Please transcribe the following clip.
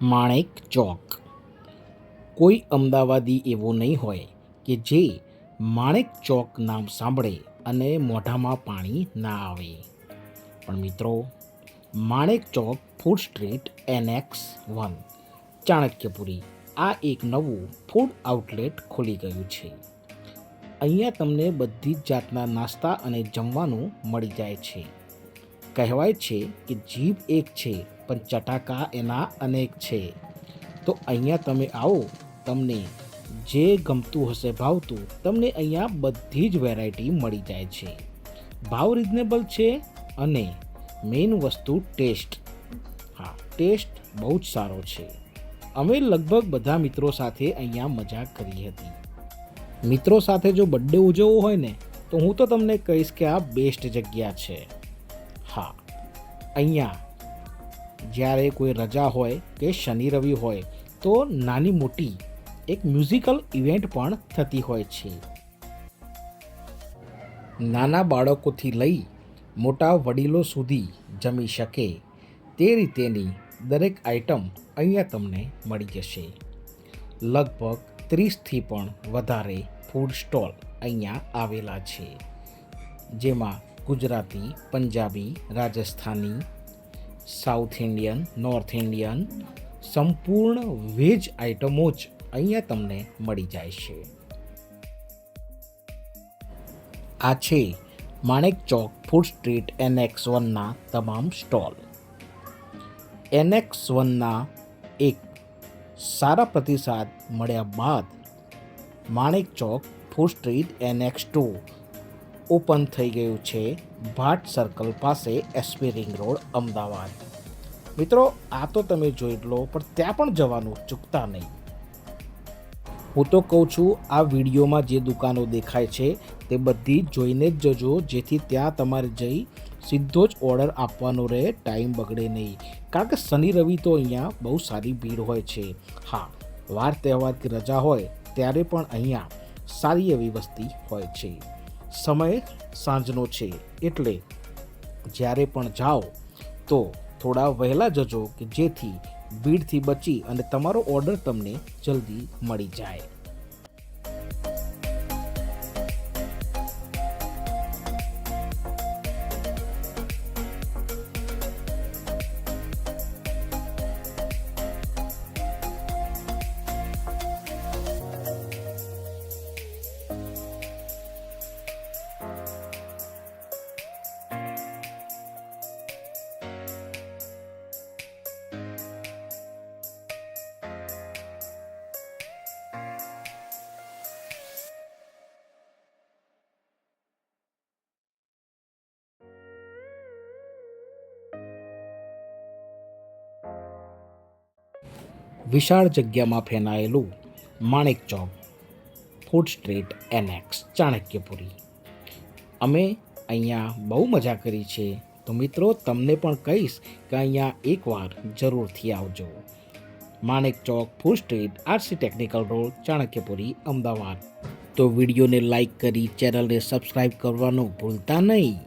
માણેક ચોક. કોઈ અમદાવાદી એવો નહીં હોય કે જે માણેક ચોક નામ સાંભળે અને મોઢામાં પાણી ના આવે. પણ મિત્રો, માણેક Chowk food street NX1 Chanakyapuri આ એક નવું ફૂડ આઉટલેટ ખુલી ગયું છે. અહીંયા તમને બધી જ જાતના નાસ્તા અને જમવાનું મળી જાય છે. કહેવાય છે કે જીભ એક છે પણ ચટાકા એના અનેક છે. તો અહીંયા તમે આવો, તમને જે ગમતું હશે ભાવતું તમને અહીંયા બધી જ વેરાયટી મળી જાય છે. ભાવ રિઝનેબલ છે અને મેઇન વસ્તુ ટેસ્ટ. હા, ટેસ્ટ બહુ જ સારો છે. અમે લગભગ બધા મિત્રો સાથે અહીંયા મજા કરી હતી. મિત્રો સાથે જો બર્થડે ઉજવવો હોય ને તો હું તો તમને કહીશ કે આ બેસ્ટ જગ્યા છે. હા, અહીંયા જ્યારે કોઈ રજા હોય કે શનિ રવિ હોય તો નાની મોટી એક મ્યુઝિકલ ઇવેન્ટ પણ થતી હોય છે. નાના બાળકોથી લઈ મોટા વડીલો સુધી જમી શકે તે રીતેની દરેક આઇટમ અહીંયા તમને મળી જશે. લગભગ 30થી પણ વધારે ફૂડ સ્ટોલ અહીંયા આવેલા છે, જેમાં Gujarati, Punjabi, Rajasthani, south Indian, north Indian સંપૂર્ણ વેજ આઇટમો જ અહીંયા તમને મળી જાય છે. આ છે માણેક ચોક ફૂડ સ્ટ્રીટ NX1ના તમામ સ્ટોલ. NX1ના એક સારા પ્રતિસાદ મળ્યા બાદ માણેક Chowk food street NX2 open થઈ ગયું છે ભાટ સર્કલ પાસે, SP રિંગ રોડ, અમદાવાદ. મિત્રો, આ તો તમે જોઈ લો, પણ ત્યાં પણ જવાનું ચૂકતા નહીં. હું તો કહું છું, આ વિડીયોમાં જે દુકાનો દેખાય છે તે બધી જોઈને જ જજો, જેથી ત્યાં તમારે જઈ સીધો જ ઓર્ડર આપવાનો રહે, ટાઈમ બગડે નહીં. કારણ કે શનિ રવિ તો અહીંયા બહુ સારી ભીડ હોય છે. હા, વાર તહેવાર કે રજા હોય ત્યારે પણ અહીંયા સારી એવી વસ્તી હોય છે. સમય સાંજનો છે એટલે જ્યારે પણ જાઓ તો થોડા વહેલા જજો કે જેથી ભીડથી બચી અને તમારો ઓર્ડર તમને જલ્દી મળી જાય. વિશાળ જગ્યામાં ફેલાયેલું માણેક Chowk food street NX Chanakyapuri. અમે અહીંયા બહુ મજા કરી છે. તો મિત્રો, તમને પણ કહીશ કે અહીંયા એકવાર જરૂરથી આવજો. Manek Chowk food street, RC technical road, Chanakyapuri, Ahmedabad. તો વિડીયોને લાઈક કરી ચેનલને સબસ્ક્રાઈબ કરવાનું ભૂલતા નહીં.